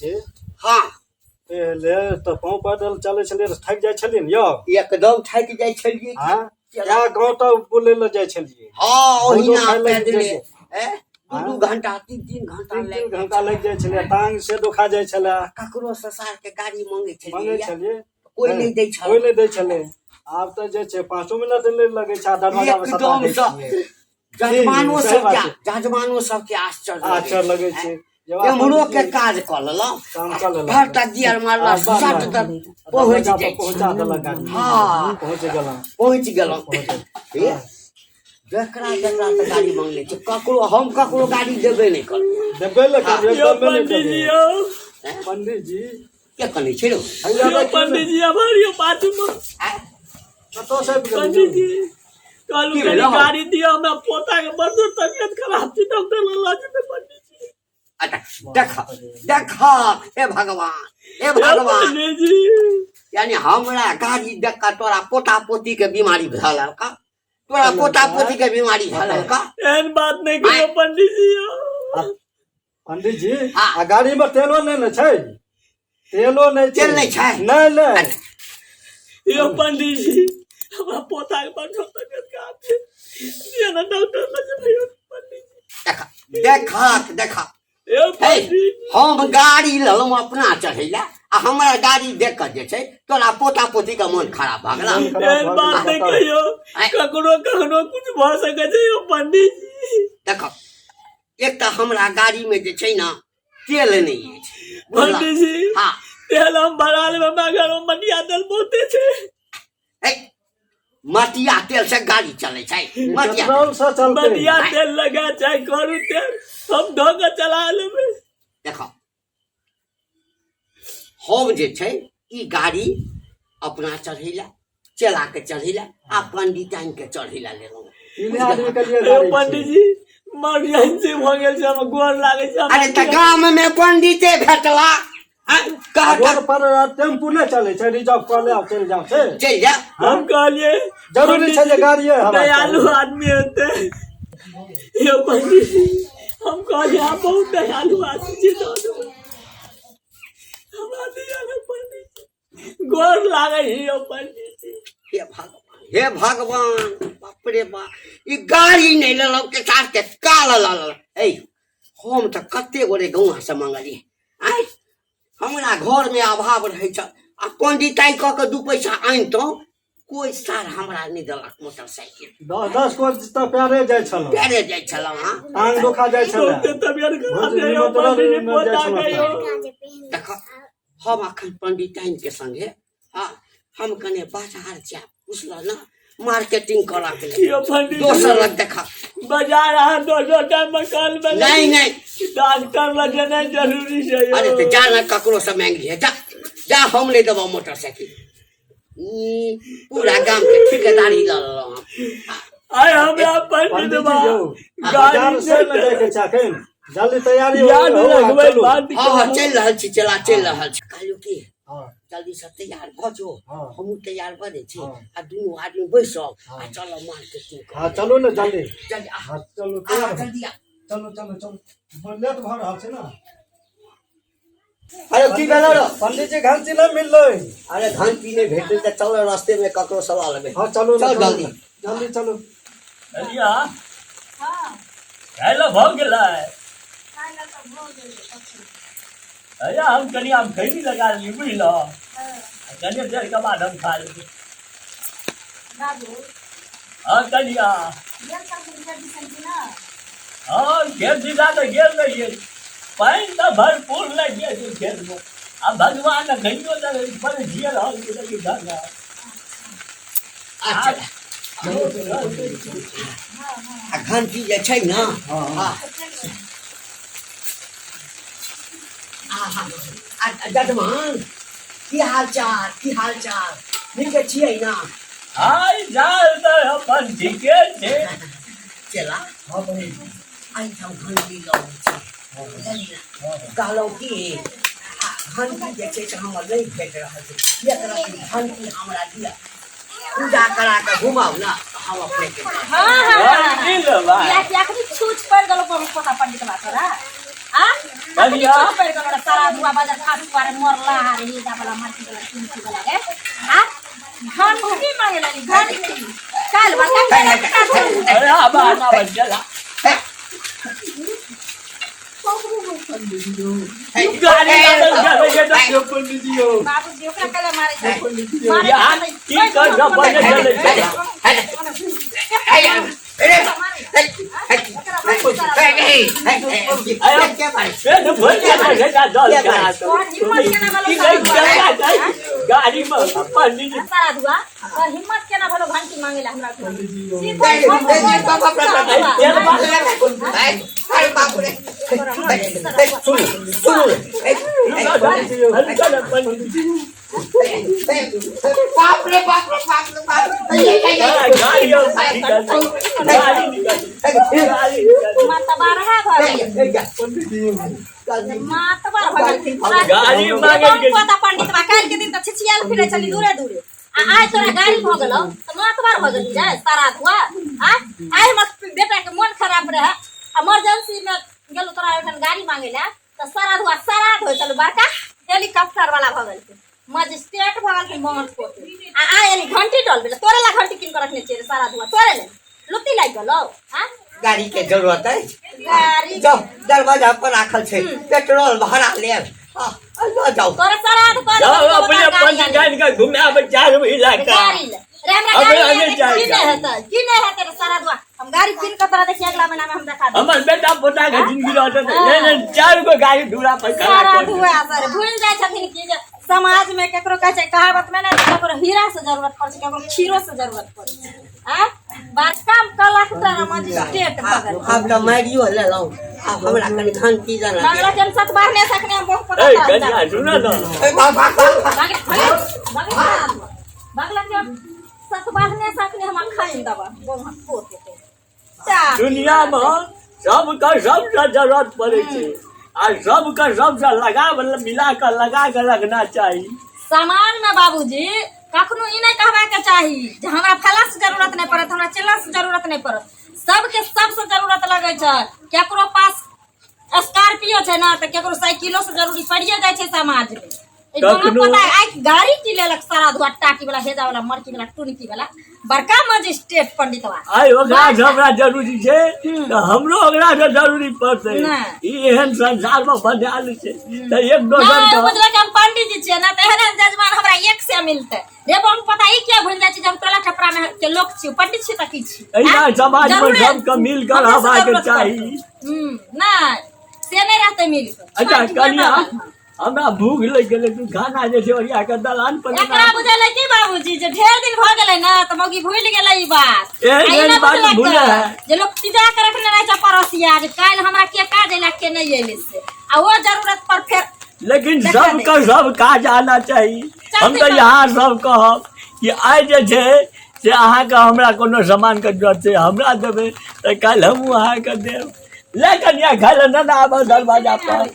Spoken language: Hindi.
जी हाँ ले तो पाँव पैदल चले छलिए तो थक जाय छलिए न यो एकदम थक जाय छलिए हां क्या गांव तो बुले ल जाय छलिए हां ओही ना खाय लग पैदले जाय दू घंटा 3 घंटा लग जाय छले टांग से दुखा जाय छले ककरो ससार के गाड़ी मांगे मांगे छलिए कोई नहीं दै छले कोई नहीं दै छले आब तो जे छे 5 मिनट लगे छै दरवाजा पर सता दै छिए जजमानो सब के आश्चर्य लगे छै हमरो के काज क लेलो काम क लेलो भरता गियर मारला सट तक पहुंचा देलक गाड़ी हां पहुंच गेलो जकरा जकरा त गाड़ी मांगले छै ककरो हम ककरो गाड़ी देबे नहीं कर देबे ल पंडित जी के कने छै रो पंडित जी हमारी बात में कतो से पंडित जी कालू गाड़ी दिया मैं पोता के बड़ तबियत खराब थी डॉक्टर लल्ला जी पे पंडित जी देखा हे भगवान जी यानी हमरा गाड़ी देखा तोरा पोता पोती के बीमारी भेल का तोरा पोता पोती के बीमारी भेल का एहन बात नहीं करो पंडित जी आ गाड़ी में तेलो नहीं न छै तेलो नहीं तेल नहीं छै नहीं यो पंडित जी हमरा पोता के बड़ तबियत खराब छै ये ना डॉक्टर लगे पंडित जी देखा हम गाड़ी ललौ अपना चढ़ैला आ हमरा गाड़ी देख के जे छै तोरा पोता पोती के मन खराब भ गेल एहन बात नहीं कहियो ककरो कहनो कुछ भ सके छै यो पंडित जी देखो एक त हमरा गाड़ी में जे छै ना तेल नहीं है पंडित जी हां तेल हम भरा लेबे मगर हम मटिया तेल बहुते छै मटिया तेल से गाड़ी चले छै मटिया तेल लगा छै करू तेल हम ढोके चला लेबे देखो हम जे छै ई गाड़ी अपना चढ़ैला चला के चढ़ैला आ पंडिताइन के चढ़ैला लेलो पंडित जी मरियन से भ गेल छै हम गोर लागे छै अरे त गाम में पंडिते भेटला रोड पर टेम्पू नहीं चले छै रिजर्व कर ले चल जाओ से चल जा हम कहलिए जरूरी छै जे गाड़ी है दयालु आदमी होते ये पंडित जी हम कहलिए आप बहुत दयालु आदमी छी तो हमरा दयालु पंडित गोर लागे यो पंडित जी हे भगवान बाप रे बाप ई गाड़ी नहीं लेलो के साथ के काल लाल ए हम त कते गोरे गौआ से मंगलिए आई हमरा घर में अभाव रहे छ आ पंडिताई क के 2 पैसा आइन तो कोई सार हमरा नहीं देलक मोटरसाइकिल 10 को त प्यारे जाय छलो हां टांग दुखा जाय छलो तबियत खराब है यो पंडित जी पोता गयो देखो हम अखन पंडिताइन के संगे हां हम कने बाजार जा उसला ना मार्केटिंग करा के यो पंडित दोसर लग देखा बाजार आ दो टाइम में कल में नहीं डॉक्टर लगे नहीं जरूरी है अरे तो जा ना ककरो से मांग लिए जा हम ले देबो मोटरसाइकिल पूरा गांव के ठेकेदारी ला लो आय हमरा पंडित बा गाड़ी से न जाय के चाहे जल्दी तैयारी हो याद रखबै बात हां चल रहल छी कालू की जल्दी से तैयार भ जो हम तैयार भ दे छी आ दुनु आदमी बैसो आ चलो मार्केटिंग हां चलो ना जल्दी हां चलो जल्दी चलो लेट भ रहल छै ना अरे की भेलो रो पंडित जी घंटी न मिललै अरे घंटी नहीं भेटल त चलो रास्ते में ककरो सवाल लेबे हां चलो जल्दी चलो अलिया हां हेलो भ गेलै खाना त भ गेलै अरे हम कनी हम खैनी लगा ली बुझलो कनी देर के बाद हम खा लेंगे दादू हां कनिया ये सब जल्दी संती ना हां घेर दिला तो घेर रही पानी तो भरपूर लग गया जो घेर में अब भगवान ने गइयो लगे पर घेर हो के धागा आ घंटी जे छै ना हां जजमान की हाल चाल नीके छियै ना हाय जाल त अपन ठीके छै चला हां बहिन आई हम घंटी लौ छी कहलो की घंटी जे छै से हमर नहीं भेट रहल छै एकरा घंटी हमरा दिया पूजा करा के घुमाऊ ना हम अपने के हां हां या छूछ पड़ गेलो पता पंडित बा तोरा हां कनिया सारा दुआ बाजार खास पारे मरला रे ही वाला माटी वाला कुंती वाला रे आ घंटी मांगेला नी घंटी काल बका अरे आबा ना बजला गाड़ी लगा पंडित जी हो बाबू जी ओकरा कला मारे यार की कर जब बजे चले गाड़ी में पंडित जी सारा दुआ और हिम्मत केना भलो घंटी मांगेला हमरा माता बारहा माता बारहा गाड़ी मांगे पता पंडित बा काल के दिन त छिछियाल फिरे चली दूरे दूरे आय तोरा गाड़ी भ गेलो त मातबार भ गेली जाय सारा दुआ आय मत बेटा के मन खराब रहे इमरजेंसी में गेलो तोरा एठन गाड़ी मांगेला त सारा दुआ सारा हो चलो बड़का हेलीकॉप्टर वाला भ गेल मजिस्ट्रेट भ गेल मोहन को आय एनी घंटी डल बेटा तोरे ला घंटी किन कर रखने छे सारा दुआ तोरे ले लुटी लाग गेलो हां गाड़ी के जरूरत है गाड़ी जाओ दरवाजा पर राखल छे पेट्रोल भरा ले लो जाओ तोरे सारा दुआ जाओ अपने पंडित गाड़ी का घुमा बचार में इलाका गाड़ी ले रे हमरा गाड़ी की नहीं है तेरे सारा दुआ हम गाड़ी किन के तोरा देखिए अगला महीना में हम दिखा दे हमर बेटा पोता के जिंदगी रहत चार गो गाड़ी ढूरा पर सारा दुआ सर भूल जाय छथिन कि जे समाज में केकरो कहै छै कहावत में ना केकरो हीरा से जरूरत पड़ छै केकरो खीरो से जरूरत पड़ छै आ बात काम कलेक्टर मजिस्ट्रेट बगल अब तो मारियो ले लो अब हमरा कनी घंटी जाना बांग्ला के सत बार नहीं सकने हम बहुत पता ए कन्या सुनो ना बांग्ला के सत बार नहीं सकने हम खाइन दबा बहुत पोते दुनिया में सबका सबसे जरूरत पड़े छै आ सबका सबसे मिला कर लगा कर रखना चाहिए सामान में बाबूजी कखनो ई नहीं कहबा के चाही जे हमरा फला से जरूरत नहीं पड़त हमरा चिल्ला से जरूरत नहीं पड़त सबके सबसे जरूरत लगे छै केकरो पास स्कॉर्पियो छै ना त केकरो साइकिलो से जरूरी पड़िए जाय छै समाज में ई दोनों पता है गाड़ी की लेलक सारा दुआ टाटी वाला हेजा वाला मरकी वाला टुनकी वाला बड़का मजिस्ट्रेट पंडितवा आई ओकरा हमरा जरूरी छै त हमरो ओकरा से जरूरी पड़तै ई एहन संसार में बंधाल छै त एक दोसर का मतलब कि हम पंडित जी छियै ना त एहन जजमान हमरा एक से मिलते रे हम पता ही क्या भूल जाय छी हम टोला ठपरा में के लोग छी पंडित छी त की छी एना समाज में सबके मिल कर रहबा के चाही ना से नहीं रहते मिल कर अच्छा कन्या हमरा भूख लग गेलै तू खाना जे छै ओरिया के दलान पर एकरा बुझले की बाबूजी जे ढेर दिन भ गेलै ना त मौगी भूल गेलै ई बात एहन बात भूले है जे लोग सीधा के रखने रहे छै पड़ोसिया जे काल हमरा के काज एला के नहीं एले से आ वो जरूरत पर फिर लेकिन सबका सब काज आना चाहिए हम तो यहाँ सब कहब कि आइ जे छै से अहाँके हमरा कोनो सामान के जरूरत छै हमरा देबै त काल्हि हमहूँ अहाँके देब ले कन्या खाइ ले ना आबऽ दरवाजा पर